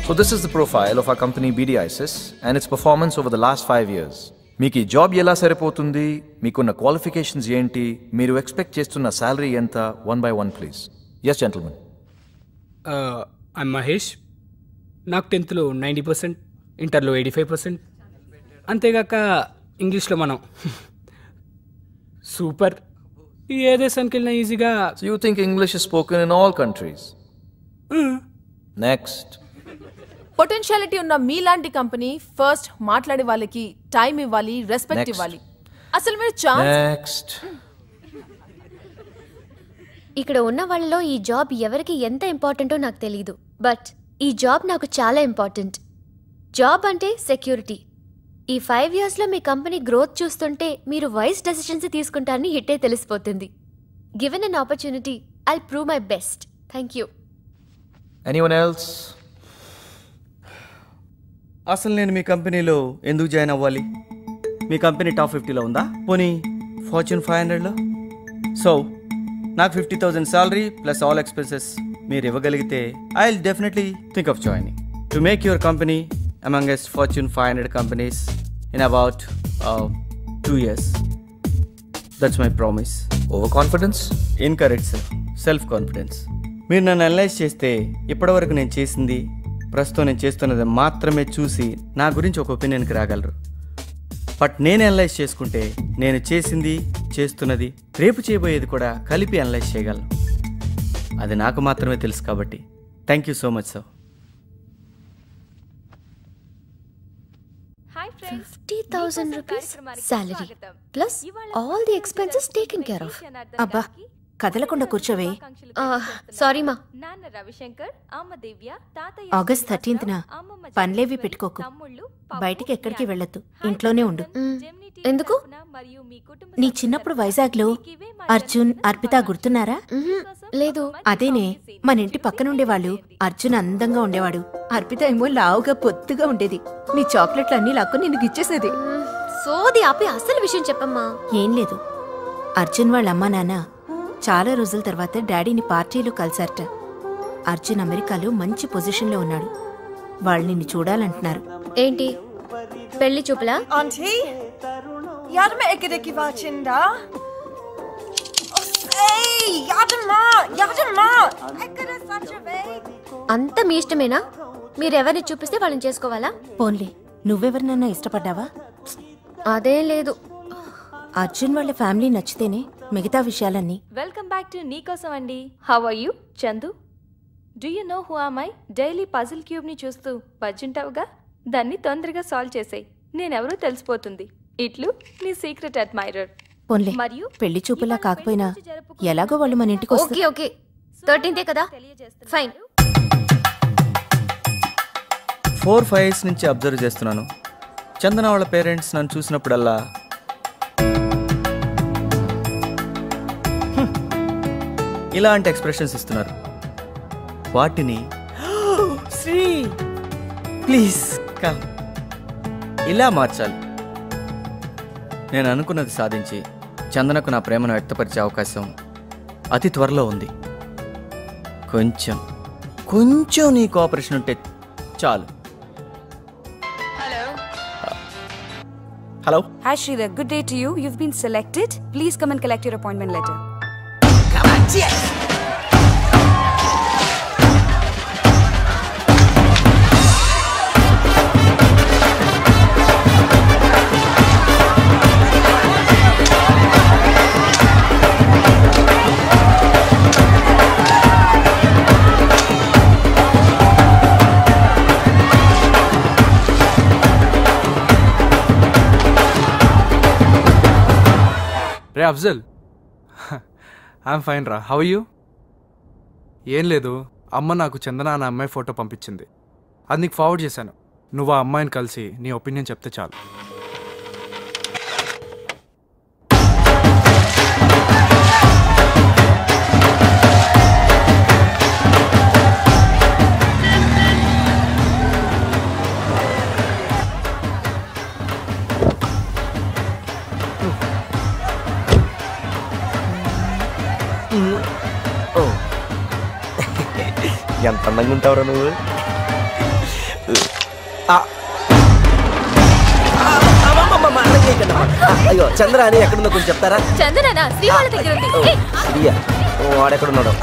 So this is the profile of our company BDISys and its performance over the last 5 years. మీకు ఈ job ఎలా సరిపోతుంది, మీకున్న qualifications ఏంటి, మీరు ఎక్స్పెక్ట్ చేస్తున్న సాలరీ ఎంత, 1 by 1 please. Yes gentlemen. I'm Mahesh. నాకు 10th లో 90%, ఇంటర్లో 85%. అంతేగాక ఇంగ్లీష్లో మనం సూపర్. ఏ దేశానికి వెళ్ళినా ఈజీగా. So you think English is spoken in all countries? Next. Potentiality ఉన్న మీలాంటి కంపెనీ ఫస్ట్ మాట్లాడే వాళ్ళకి టైం ఇవ్వాలి, రెస్పెక్ట్ ఇవ్వాలి. అసలు మీరు నెక్స్ట్. ఇక్కడ ఉన్న వాళ్ళలో ఈ జాబ్ ఎవరికి ఎంత ఇంపార్టెంటో నాకు తెలియదు, బట్ ఈ జాబ్ నాకు చాలా ఇంపార్టెంట్. జాబ్ అంటే సెక్యూరిటీ. ఈ 5 yearsలో మీ కంపెనీ గ్రోత్ చూస్తుంటే మీరు వైస్ డెసిషన్స్ తీసుకుంటారని ఇట్టే తెలిసిపోతుంది. Given an opportunity, I'll prove my best. Thank you. Anyone else? అసలు నేను మీ కంపెనీలో ఎందుకు జాయిన్ అవ్వాలి? మీ కంపెనీ టాప్ 50లో ఉందా, పోనీ ఫార్చ్యూన్ 500లో? సో నాకు 50,000 సాలరీ ప్లస్ ఆల్ ఎక్స్పెన్సెస్ మీరు ఇవ్వగలిగితే I will definitely think of joining to make your company amongest Fortune 500 companies in about 2 years. That's my promise. Over confidence? Incorrect sir, self confidence. మీరు నన్ను analyse చేస్తే ఇప్పటివరకు నేను చేసింది, ప్రస్తుతం నేను చేస్తున్నది మాత్రమే చూసి నా గురించి ఒక ఒపీనియన్కి రాగలరు. బట్ నేను అనలైజ్ చేసుకుంటే నేను చేసింది, చేస్తున్నది, రేపు చేయబోయేది కూడా కలిపి అనలైజ్ చేయగలను. అది నాకు మాత్రమే తెలుసు కాబట్టి thank you so much sir. 50,000 rupees salary plus all the expenses taken care of. అబ్బా, కదలకుండా కూర్చోవే. సారీ మా. ఆగస్ట్ 13th పనిలేవి పెట్టుకోకు, బయటికి ఎక్కడికి వెళ్ళొద్దు, ఇంట్లోనే ఉండు. ఎందుకు? నీ చిన్నప్పుడు వైజాగ్లో అర్జున్, అర్పిత గుర్తున్నారా? లేదు. అదేనే, మన ఇంటి పక్కనుండేవాళ్ళు. అర్జున్ అందంగా ఉండేవాడు, అర్పిత ఏమో లావుగా పొత్తుగా ఉండేది. నీ చాక్లెట్లు అన్నీ లాక్కొని నిన్ను గిచ్చేసేది. సోది ఆపి అసలు విషయం చెప్పమ్మా. ఏం లేదు, అర్జున్ వాళ్ళ అమ్మా నాన్న చాలా రోజుల తర్వాత డాడీని పార్టీలో కలిసారట. అర్జున్ అమెరికాలో మంచి పొజిషన్లో ఉన్నాడు. వాళ్ళు నిన్ను చూడాలంటున్నారు. ఏంటి పెళ్లి చూపులా? ఆంటీ, యాదమ్మ ఎక్కడికి వచ్చిందా? అంత మీ ఇష్టమేనా? మీరెవరిని చూపిస్తే వాళ్ళని చేసుకోవాలా? పోన్లే, నువ్వెవరినన్నా ఇష్టపడ్డావా? అదేం లేదు. అర్జున్ వాళ్ళ ఫ్యామిలీ నచ్చితేనే మిగతా విషయాలన్నీ. వెల్కమ్ బ్యాక్ టు నీకోసం అండి. How are you Chandu? Do you know who am I? Daily puzzle cube ని చూస్తూ బజ్జుంటావుగా, దాన్ని తొందరగా సాల్వ్ చేసేయ్, నేనెవరూ తెలిసిపోతుంది. ఇట్లు నీ సీక్రెట్ అడ్మైరర్. పోన్లే, పెళ్లి చూపులా కాకపోయినా ఎలాగో వాళ్ళు మన ఇంటికి వస్తారు. ఓకే ఓకే, 13th కదా, ఫైన్. 4-5 years నుంచి అబ్జర్వ్ చేస్తున్నాను. చందన వాళ్ళ పేరెంట్స్ నన్ను చూసినప్పుడల్లా ఇలాంటి ఎక్స్ప్రెషన్స్ ఇస్తున్నారు. వాటిని శ్రీ ప్లీజ్ కమ్ ఇలా మార్చాలి. నేను అనుకున్నది సాధించి చందనకు నా ప్రేమను వ్యక్తపరిచే అవకాశం అతి త్వరలో ఉంది. కొంచెం నీ కోఆపరేషన్ ఉంటే చాలు. Hello. Hi Sridhar, good day to you. You've been selected. Please come and collect your appointment letter. Come on, yes. రే అఫ్జల్, ఐఎమ్ ఫైన్ రా. How you? ఏం లేదు, అమ్మ నాకు చందన అనే అమ్మాయి ఫోటో పంపించింది, అది నీకు ఫార్వర్డ్ చేశాను. నువ్వు ఆ అమ్మాయిని కలిసి నీ ఒపీనియన్ చెప్తే చాలు. ఎంత అందంగా ఉంటావురా నువ్వు. అయ్యో చంద్ర అని ఎక్కడుందో కొంచెం చెప్తారా? చంద్రనా శ్రీ వాళ్ళ దగ్గర ఉంది. శ్రీయా వాడెక్కడున్నాడు?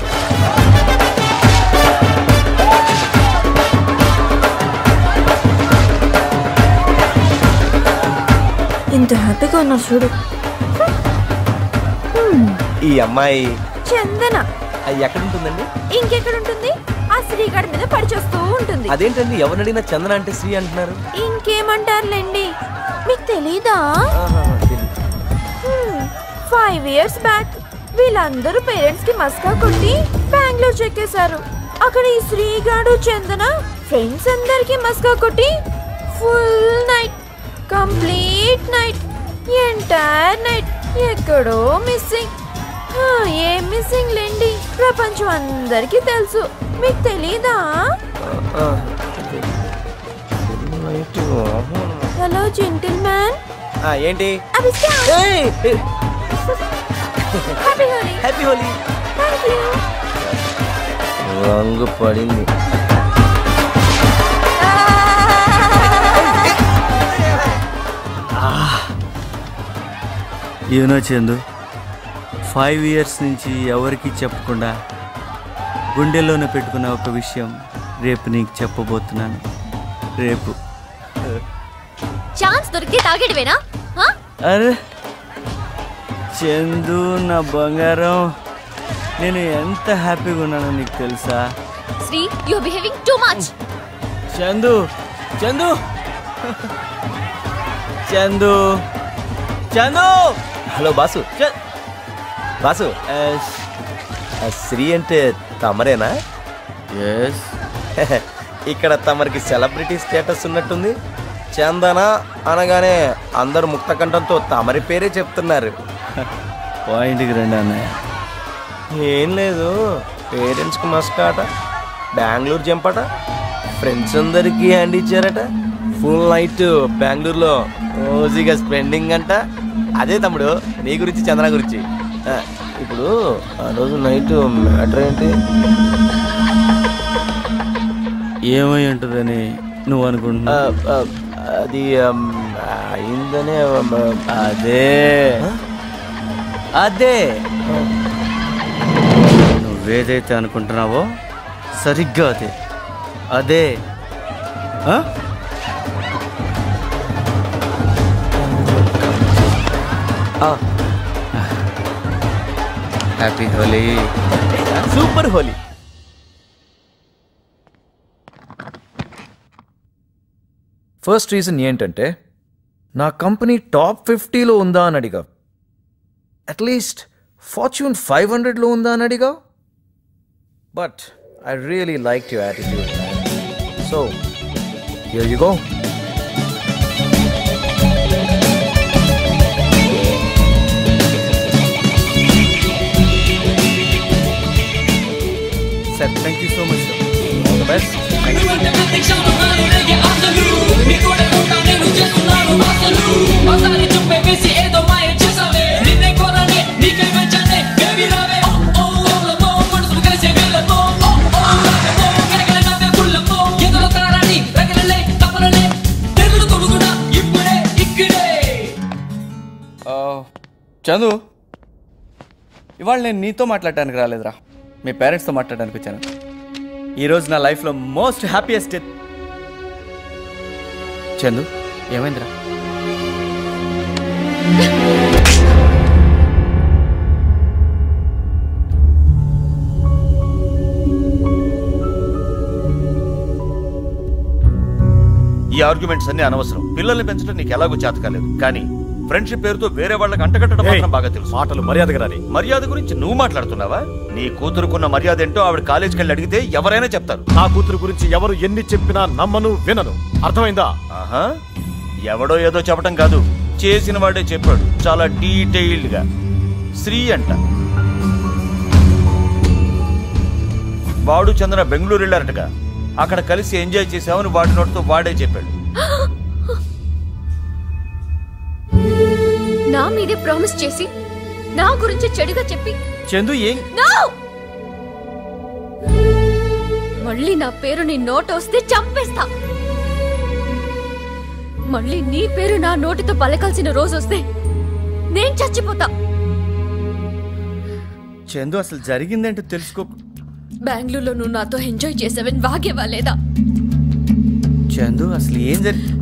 ఇంత హ్యాపీగా ఉన్నారు చూడు. ఈ అమ్మాయి చందన ఎక్కడుంటుందండి? ఇంకెక్కడుంటుంది? ఆ శ్రీగాడి మీద పడిచేస్తూ ఉంటుంది. అదేంటండి ఎవరినడిగినా చందన అంటే శ్రీ అంటున్నారు? ఇంకేమంటారులేండి, మీకు తెలీదా? 5 years బ్యాక్ వీళ్ళందరూ పేరెంట్స్ కి మస్కా కొట్టి బెంగళూరు చెక్కేశారు. అక్కడ ఈ శ్రీగాడు చందన ఫ్రెండ్స్ అందరికి మస్కా కొట్టి full night, complete night, entire night ఎక్కడో మిస్సింగ్. ఏం మిస్సింగ్ లేండి, ప్రపంచం అందరికీ తెలుసు. మీకు తెలీదా? Hello gentle man. ఏంటి? హ్యాపీ హోలీ. రంగు పడింది. యూనో చందు, 5 years నుంచి ఎవరికి చెప్పకుండా గుండెల్లోనే పెట్టుకున్న ఒక విషయం రేపు నీకు చెప్పబోతున్నాను. రేపు ఛాన్స్ దొరికితే తాగేడివేనా? అరే చందు నా బంగారం, నేను ఎంత హ్యాపీగా ఉన్నానో నీకు తెలుసా? Sri, you are behaving too much. Chandu Chandu Chandu Chandu. Hello boss. Boss, Sri అంటే తమరేనా? ఎస్. ఇక్కడ తమరికి సెలబ్రిటీ స్టేటస్ ఉన్నట్టుంది. చందన అనగానే అందరు ముక్త కంఠంతో తమరి పేరే చెప్తున్నారు. పాయింట్కి రండి అన్నయ్య. ఏం లేదు, పేరెంట్స్కి మస్కాట, బెంగళూరు జంపట, ఫ్రెండ్స్ అందరికీ హ్యాండ్ ఇచ్చారట, ఫుల్ నైట్ బెంగళూరులో రోజుగా స్పెండింగ్ అంట. అదే తమ్ముడు నీ గురించి చంద్ర గురించి. ఇప్పుడు ఆ రోజు నైట్ మ్యాటర్ ఏంటి? ఏమై ఉంటుందని నువ్వు అనుకుంటున్నావు? అది అయిందనే. అదే అదే నువ్వేదైతే అనుకుంటున్నావో సరిగ్గా అదే అదే. Happy Holi. Super Holi. First reason ఏంటంటే నా కంపెనీ టాప్ 50లో ఉందా అని అడిగా, అట్లీస్ట్ ఫార్చ్యూన్ 500లో ఉందా అని అడిగా. But I really like your attitude. So here you go. Sir thank you so much sir. All the best. Chandu, ఇవాళ నేను నీతో మాట్లాడటానికి రాలేదురా, మీ పేరెంట్స్తో మాట్లాడడానికి వచ్చాను. ఈరోజు నా లైఫ్లో మోస్ట్ హ్యాపీయెస్ట్ డే. చందు ఏమైందిరా? ఈ ఆర్గ్యుమెంట్స్ అన్ని అనవసరం. పిల్లల్ని పెంచడం నీకు ఎలాగో చేత కాలేదు, కానీ ఫ్రెండ్షిప్ పేరుతో వేరే వాళ్ళకి అంటగట్టడం మాత్రం బాగా తెలుసు. మాటలు మర్యాదగా రాని. మర్యాద గురించి నువ్వు మాట్లాడుతున్నావా? నీ కూతురుకున్న మర్యాద ఏంటో ఆవిడ కాలేజీకి వెళ్ళి అడిగితే ఎవరైనా చెప్తారు. నా కూతురు గురించి ఎవరు ఎన్ని చెప్పినా నమ్మను, వినను. అర్థమైందా? ఆహా, ఎవడో ఏదో చెప్పడం కాదు, చేసిన వాడే చెప్పాడు చాలా డీటెయిల్డ్ గా. శ్రీ అంట, వాడు చంద్ర బెంగళూరు వెళ్ళారటగా, అక్కడ కలిసి ఎంజాయ్ చేసామని వాడి నోటితో వాడే చెప్పాడు. నా మీదే ప్రామిస్ చేసి నా గురించి చెడుగా చెప్పి చందు ఏం మళ్ళీ నా పేరు నీ నోట వస్తే చంపేస్తా. మళ్ళీ నీ పేరు నా నోటితో పలకాల్సిన రోజు వస్తే నేను చచ్చిపోతా. చందు అసలు జరిగిందేంటో తెలుసుకో. బెంగళూరులో నువ్వు నాతో ఎంజాయ్ చేసావని వాగేవా లేదా? చందు అసలు ఏం జరిగి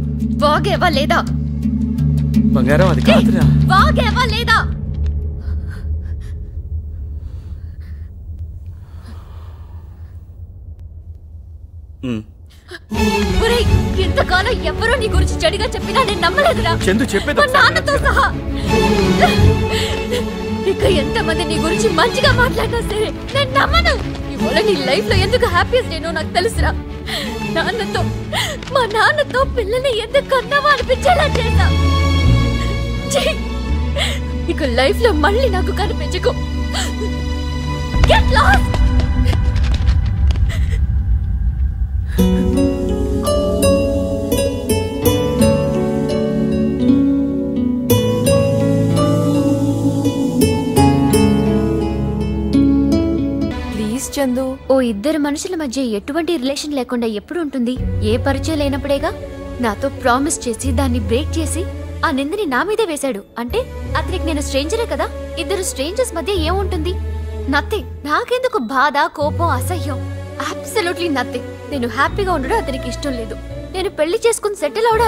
వాగేవా లేదా? బంగారం అది కాదురా. వాగేవా లేదా? ఇంతకాలం ఎవరో నీ గురించి చెడుగా చెప్పినా నేను నమ్మలేదురా. చందు చెప్పేది మా నాన్నతో సహా. ఇక ఎంతమంది నీ గురించి మంచిగా మాట్లాడినా సరే నేను నమ్మను. ఇవాళ నీ లైఫ్ లో ఎందుకు హ్యాపీయెస్ట్ డేనో నాకు తెలుసురా. మా నాన్నతో పిల్లని ఎందుకు కన్నావా అనిపించేలా చేశా. ఇక లైఫ్ లో మళ్ళీ నాకు కనిపించకు. Get lost! చందు, ఓ ఇద్దరు మనుషుల మధ్య ఎటువంటి రిలేషన్ లేకుండా ఎప్పుడు ఉంటుంది? ఏ పరిచయం లేనప్పుడేగా. నాతో ప్రామిస్ చేసి దాన్ని బ్రేక్ చేసి ఆ నిందని నా మీదే వేశాడు అంటే అతనికి నేను స్ట్రేంజరే కదా. ఇద్దరు స్ట్రేంజర్స్ మధ్య ఏముంటుంది? నథింగ్. నాకెందుకు బాధ, కోపం, అసహ్యం? Absolutely nothing. నేను హ్యాపీగా ఉండడం అతనికి ఇష్టం లేదు. నేను పెళ్లి చేసుకుని సెటిల్ అవడం